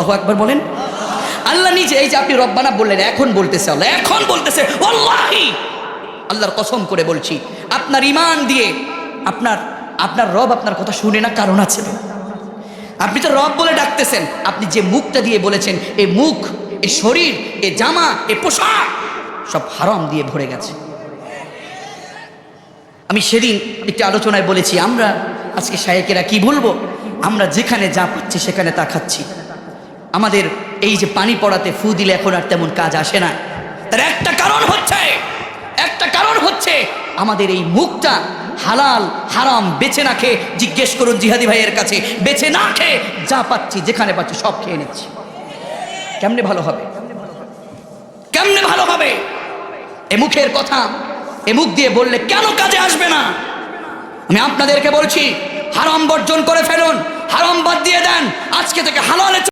আল্লাহু আকবার বলেন। আল্লাহ নিজে, এই যে আপনি রব্বানা বললেন, এখন বলতেছে আল্লাহ, এখন বলতেছে ওয়াল্লাহি, আল্লাহর কসম করে বলছি, আপনার ঈমান দিয়ে আপনার রব আপনার কথা শুনে না, কারণ আছে তো। আপনি তো রব বলে ডাকতেছেন, আপনি যে মুখটা দিয়ে বলেছেন, এই মুখ, এই শরীর, এই জামা, এই পোশাক সব হারাম দিয়ে ভরে গেছে। আমি সেদিন একটি আলোচনায় বলেছি, আমরা আজকে শায়েকেরা কি বলবো, আমরা যেখানে যা পাচ্ছি সেখানে তা খাচ্ছি। আমাদের এই যে পানি পড়াতে ফু দিলে এখন আর তেমন কাজ আসে না। তার একটা কারণ হচ্ছে আমাদের এই মুখটা হালাল হারাম বেছে না খেয়ে, জিজ্ঞেস করুন জিহাদি ভাইয়ের কাছে, বেছে না খেয়ে যা পাচ্ছি যেখানে পাচ্ছি সব খেয়ে নিচ্ছি। কেমনে ভালো হবে? কেমনে ভালো হবে? এ মুখের কথা এ মুখ দিয়ে বললে কেন কাজে আসবে না? আমি আপনাদেরকে বলছি, হারাম বর্জন করে ফেলুন, হারাম বাদ দিয়ে দেন, আজকে থেকে হালালে